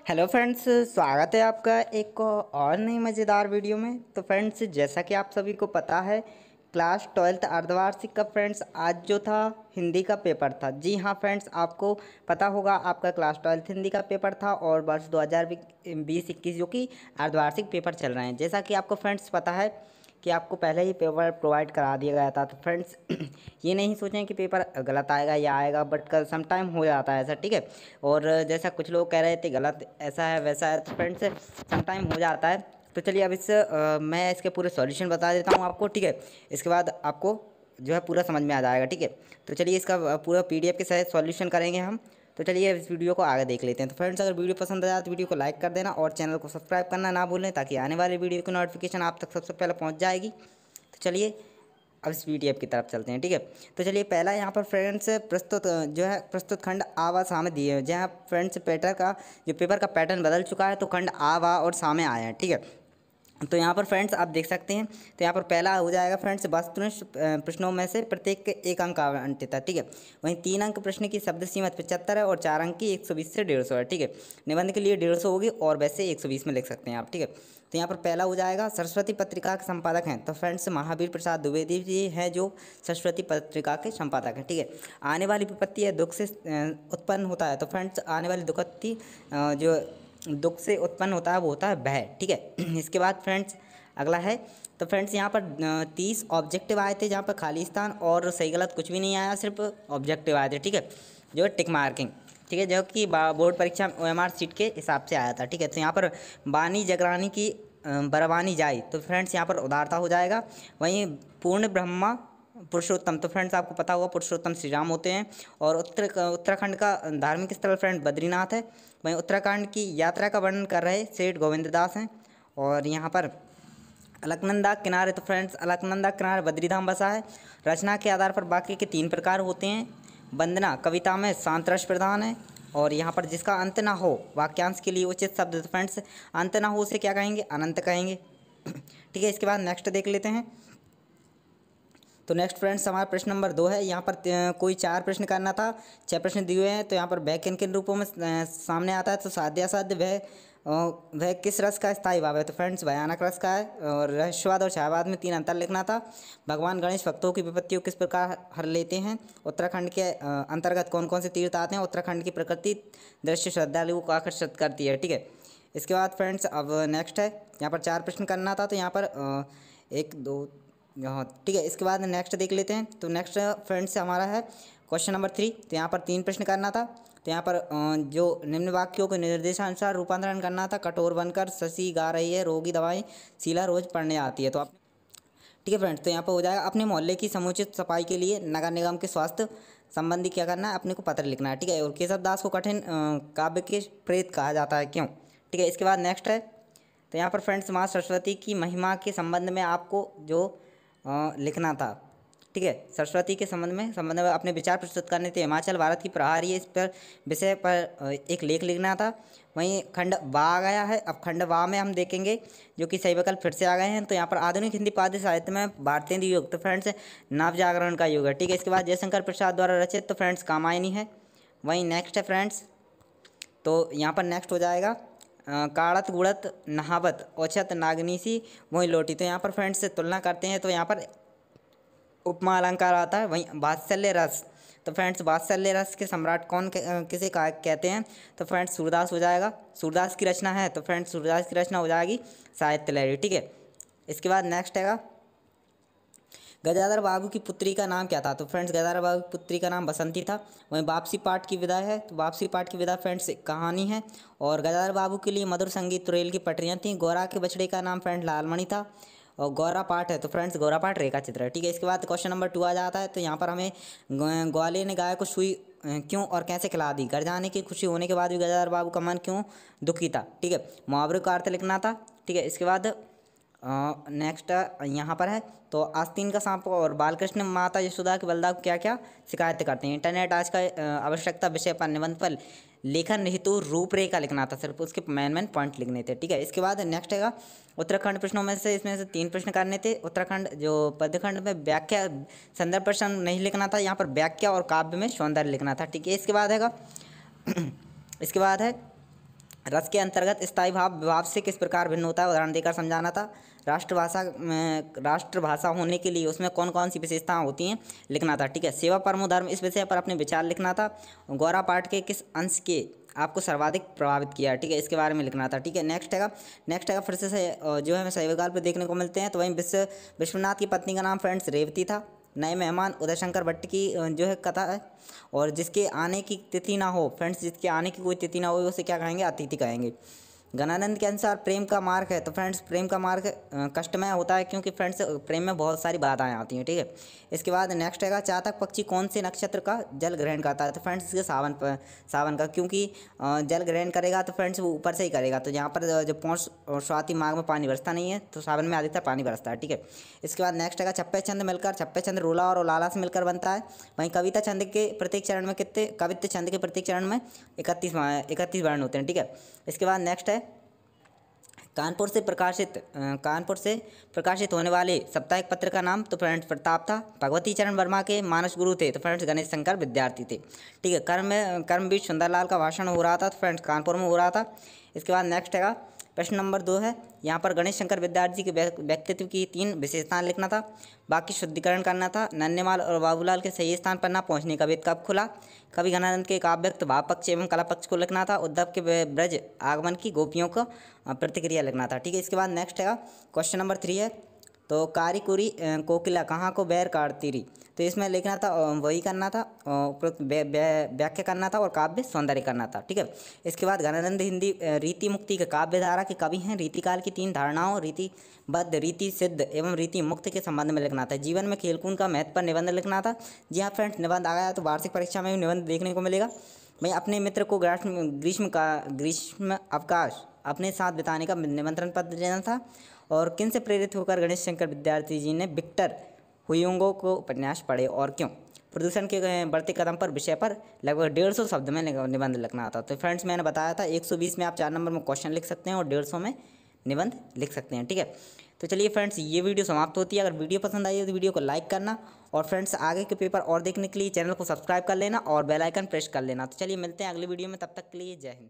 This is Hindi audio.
हेलो फ्रेंड्स, स्वागत है आपका एक और नई मज़ेदार वीडियो में। तो फ्रेंड्स, जैसा कि आप सभी को पता है, क्लास 12th अर्धवार्षिक का फ्रेंड्स आज जो था हिंदी का पेपर था। जी हाँ फ्रेंड्स, आपको पता होगा आपका क्लास 12th हिंदी का पेपर था और वर्ष 2020-21 जो कि अर्धवार्षिक पेपर चल रहे हैं। जैसा कि आपको फ्रेंड्स पता है कि आपको पहले ही पेपर प्रोवाइड करा दिया गया था। तो फ्रेंड्स ये नहीं सोचें कि पेपर गलत आएगा या आएगा, बट कल सम टाइम हो जाता है ऐसा, ठीक है। और जैसा कुछ लोग कह रहे थे गलत ऐसा है वैसा है, तो फ्रेंड्स सम टाइम हो जाता है। तो चलिए अब मैं इसके पूरे सॉल्यूशन बता देता हूँ आपको, ठीक है। इसके बाद आपको जो है पूरा समझ में आ जाएगा, ठीक है। तो चलिए इसका पूरा PDF के साथ सॉल्यूशन करेंगे हम। तो चलिए इस वीडियो को आगे देख लेते हैं। तो फ्रेंड्स, अगर वीडियो पसंद आया तो वीडियो को लाइक कर देना और चैनल को सब्सक्राइब करना ना भूलें, ताकि आने वाली वीडियो की नोटिफिकेशन आप तक सबसे पहले पहुंच जाएगी। तो चलिए अब इस PDF की तरफ चलते हैं, ठीक है। तो चलिए पहला यहाँ पर फ्रेंड्स प्रस्तुत खंड आवा सामे दिए हैं। जहाँ फ्रेंड्स पेपर का पैटर्न बदल चुका है, तो खंड आवा और सामे आए हैं, ठीक है। तो यहाँ पर फ्रेंड्स आप देख सकते हैं। तो यहाँ पर पहला हो जाएगा फ्रेंड्स, वस्तुनिष्ठ प्रश्नों में से प्रत्येक के 1 अंक आवंटित है, ठीक है। वहीं 3 अंक प्रश्न की शब्द सीमा 75 है और 4 अंक की 120 से 150 है, ठीक है। निबंध के लिए 150 होगी और वैसे 120 में लिख सकते हैं आप, ठीक है। तो यहाँ पर पहला हो जाएगा, सरस्वती पत्रिका के संपादक हैं। तो फ्रेंड्स महावीर प्रसाद द्विवेदी जी हैं जो सरस्वती पत्रिका के संपादक हैं, ठीक है। आने वाली विपत्ति है दुख से उत्पन्न होता है। तो फ्रेंड्स आने वाली विपत्ति जो दुख से उत्पन्न होता है वो होता है भय, ठीक है। इसके बाद फ्रेंड्स अगला है, तो फ्रेंड्स यहाँ पर 30 ऑब्जेक्टिव आए थे, जहाँ पर खाली स्थान और सही गलत कुछ भी नहीं आया, सिर्फ ऑब्जेक्टिव आए थे, ठीक है, जो है टिक मार्किंग, ठीक है, जो कि बोर्ड परीक्षा OMR सीट के हिसाब से आया था, ठीक है। तो यहाँ पर बानी जगरानी की बरवानी जाई, तो फ्रेंड्स यहाँ पर उदारता हो जाएगा। वहीं पूर्ण ब्रह्मा पुरुषोत्तम, तो फ्रेंड्स आपको पता होगा पुरुषोत्तम श्री राम होते हैं। और उत्तराखंड का धार्मिक स्थल फ्रेंड बद्रीनाथ है। वहीं उत्तराखंड की यात्रा का वर्णन कर रहे सेठ गोविंद दास हैं। और यहाँ पर अलकनंदा किनारे, तो फ्रेंड्स अलकनंदा किनारे बद्रीधाम बसा है। रचना के आधार पर वाक्य के 3 प्रकार होते हैं। वंदना कविता में शांत रस प्रधान है। और यहाँ पर जिसका अंत ना हो वाक्यांश के लिए उचित शब्द, तो फ्रेंड्स अंत ना हो से क्या कहेंगे, अनंत कहेंगे, ठीक है। इसके बाद नेक्स्ट देख लेते हैं। तो नेक्स्ट फ्रेंड्स हमारा प्रश्न नंबर 2 है। यहाँ पर कोई 4 प्रश्न करना था, 6 प्रश्न दिए हुए हैं। तो यहाँ पर वह किन किन रूपों में सामने आता है। तो साध्य असाध्य वह किस रस का स्थायी भाव है। तो फ्रेंड्स भयानक रस का है। और रहस्यवाद और छायावाद में 3 अंतर लिखना था। भगवान गणेश भक्तों की विपत्तियों किस प्रकार हर लेते हैं। उत्तराखंड के अंतर्गत कौन कौन से तीर्थ आते हैं। उत्तराखंड की प्रकृति दृश्य श्रद्धालुओं को आकर्षित करती है, ठीक है। इसके बाद फ्रेंड्स अब नेक्स्ट है, यहाँ पर 4 प्रश्न करना था। तो यहाँ पर 1 2 हाँ, ठीक है। इसके बाद नेक्स्ट देख लेते हैं। तो नेक्स्ट फ्रेंड्स हमारा है क्वेश्चन नंबर 3। तो यहाँ पर 3 प्रश्न करना था। तो यहाँ पर जो निम्न वाक्यों के निर्देशानुसार रूपांतरण करना था। कठोर बनकर शशि गा रही है रोगी दवाएं, शीला रोज पढ़ने आती है। तो आप, ठीक है फ्रेंड्स, तो यहाँ पर हो जाएगा अपने मोहल्ले की समुचित सफाई के लिए नगर निगम के स्वास्थ्य संबंधी क्या करना है, अपने को पत्र लिखना है, ठीक है। और केशव दास को कठिन काव्य के प्रेत कहा जाता है, क्यों, ठीक है। इसके बाद नेक्स्ट है, तो यहाँ पर फ्रेंड्स माँ सरस्वती की महिमा के संबंध में आपको जो लिखना था, ठीक है। सरस्वती के संबंध में अपने विचार प्रस्तुत करने थे। हिमाचल भारत की प्रहारी है, इस पर विषय पर एक लेख लिखना था। वहीं खंड वा आ गया है। अब खंड वा में हम देखेंगे जो कि सही विकल्प फिर से आ गए हैं। तो यहाँ पर आधुनिक हिंदी पाद्य साहित्य में भारतेंदु युग, तो फ्रेंड्स नव जागरण का युग है, ठीक है। इसके बाद जयशंकर प्रसाद द्वारा रचित, तो फ्रेंड्स कामायनी है। वहीं नेक्स्ट है फ्रेंड्स, तो यहाँ पर नेक्स्ट हो जाएगा काड़त गुड़त नहावत औछत नागनीसी वहीं लोटी। तो यहाँ पर फ्रेंड्स से तुलना करते हैं। तो यहाँ पर उपमा अलंकार आता है। वहीं वात्सल्य रस, तो फ्रेंड्स वात्सल्य रस के सम्राट किसे कहते हैं। तो फ्रेंड्स सूरदास हो जाएगा। सूरदास की रचना है, तो फ्रेंड्स सूरदास की रचना हो जाएगी साहित्य लहरी, ठीक है। इसके बाद नेक्स्ट हैगा गजाधर बाबू की पुत्री का नाम क्या था। तो फ्रेंड्स गजाधर बाबू की पुत्री का नाम बसंती था। वहीं वापसी पाठ की विदा है। तो वापसी पाठ की विदा फ्रेंड्स कहानी है। और गजाधर बाबू के लिए मधुर संगीत रेल की पटरियाँ थीं। गौरा के बछड़े का नाम फ्रेंड लालमणि था। और गौरा पाठ है, तो फ्रेंड्स गौरा पाठ रेखा चित्र है, ठीक है। इसके बाद क्वेश्चन नंबर 2 आ जाता है। तो यहाँ पर हमें ग्वाले ने गाय को सुई क्यों और कैसे खिला दी। घर जाने की खुशी होने के बाद भी गजाधर बाबू का मन क्यों दुखी था, ठीक है। मुहावरे का अर्थ लिखना था, ठीक है। इसके बाद नेक्स्ट यहाँ पर है, तो आस्तीन का सांप और बालकृष्ण माता यशोदा के बलदाव क्या क्या शिकायत करते हैं। इंटरनेट आज का आवश्यकता विषय पर निबंध पर लेखन हेतु रूपरेखा लिखना था, सिर्फ उसके मेन पॉइंट लिखने थे, ठीक है। इसके बाद नेक्स्ट हैगा उत्तराखंड प्रश्नों में से, इसमें से 3 प्रश्न करने थे। उत्तराखंड जो पद्यखंड में व्याख्या संदर्भ प्रश्न नहीं लिखना था, यहाँ पर व्याख्या और काव्य में सौंदर्य लिखना था, ठीक है। इसके बाद हैगा इसके बाद है रस के अंतर्गत स्थायी भाव विभाव से किस प्रकार भिन्न होता है, उदाहरण देकर समझाना था। राष्ट्रभाषा होने के लिए उसमें कौन कौन सी विशेषताएं होती हैं लिखना था। ठीक है, सेवा परमो धर्म, इस विषय पर अपने विचार लिखना था। गौरा पाठ के किस अंश के आपको सर्वाधिक प्रभावित किया है, ठीक है, इसके बारे में लिखना था। ठीक है, नेक्स्ट हैगा फिर से जो है सही विकल्प देखने को मिलते हैं। तो वहीं विश्वनाथ की पत्नी का नाम फ्रेंड्स रेवती था। नए मेहमान उदय शंकर भट्ट की जो है कथा है। और जिसके आने की तिथि ना हो फ्रेंड्स, जिसके आने की कोई तिथि ना हो उसे क्या कहेंगे, अतिथि कहेंगे। गणानंद के अनुसार प्रेम का मार्ग है, तो फ्रेंड्स प्रेम का मार्ग कष्टमय होता है, क्योंकि फ्रेंड्स प्रेम में बहुत सारी बाधाएं आती हैं। ठीक है, इसके बाद नेक्स्ट हैगा चातक पक्षी कौन से नक्षत्र का जल ग्रहण करता है, तो फ्रेंड्स इसके सावन का, क्योंकि जल ग्रहण करेगा तो फ्रेंड्स वो ऊपर से ही करेगा। तो यहाँ पर जो पौष और स्वाति माघ में पानी बरसता नहीं है, तो सावन में अधिकतर पानी बरसता है। ठीक है, इसके बाद नेक्स्ट हैगा छप्पे छंद रोला और लाला से मिलकर बनता है। वहीं कविता छंद के प्रत्येक चरण में कितने, कवित्व छंद के प्रत्येक चरण में 31 वर्ण होते हैं। ठीक है, इसके बाद नेक्स्ट है कानपुर से प्रकाशित होने वाले साप्ताहिक पत्र का नाम, तो फ्रेंड्स प्रताप था। भगवती चरण वर्मा के मानस गुरु थे, तो फ्रेंड्स गणेश शंकर विद्यार्थी थे। ठीक है, कर्मवीर सुंदरलाल का भाषण हो रहा था, तो फ्रेंड्स कानपुर में हो रहा था। इसके बाद नेक्स्ट हैगा प्रश्न नंबर 2 है, यहाँ पर गणेश शंकर विद्यार्थी के व्यक्तित्व की 3 विशेषताएं लिखना था। बाकी शुद्धिकरण करना था। नन्हेमाल और बाबूलाल के सही स्थान पर ना पहुँचने का भेद कब खुला। कवि घनानंद के काव्यक्त भाव पक्ष एवं कला पक्ष को लिखना था। उद्धव के ब्रज आगमन की गोपियों को प्रतिक्रिया लिखना था। ठीक है, इसके बाद नेक्स्ट है क्वेश्चन नंबर 3 है, तो कारीकुरी कोकिला कहाँ को बैर काटती रही, तो इसमें लिखना था वही करना था, व्याख्या करना था और काव्य सौंदर्य करना था। ठीक है, इसके बाद घनानंद हिंदी रीति मुक्ति के काव्य धारा के कवि हैं। रीतिकाल की 3 धारणाओं रीतिबद्ध, रीति सिद्ध एवं रीति मुक्त के संबंध में लिखना था। जीवन में खेलकूद का महत्व पर निबंध लिखना था। जी हाँ फ्रेंड्स, निबंध आ गया तो वार्षिक परीक्षा में भी निबंध देखने को मिलेगा। भाई अपने मित्र को ग्रीष्म अवकाश अपने साथ बिताने का निमंत्रण पत्र देना था। और किन से प्रेरित होकर गणेश शंकर विद्यार्थी जी ने विक्टर हुयोंगो को उपन्यास पढ़े और क्यों। प्रदूषण के बढ़ते कदम पर विषय पर लगभग 150 शब्द में निबंध लिखना था। तो फ्रेंड्स मैंने बताया था 120 में आप 4 नंबर में क्वेश्चन लिख सकते हैं और 150 में निबंध लिख सकते हैं। ठीक है, तो चलिए फ्रेंड्स ये वीडियो समाप्त होती है। अगर वीडियो पसंद आई है तो वीडियो को लाइक करना और फ्रेंड्स आगे के पेपर और देखने के लिए चैनल को सब्सक्राइब कर लेना और बेल आइकन प्रेस कर लेना। तो चलिए मिलते हैं अगली वीडियो में, तब तक के लिए जय हिंद।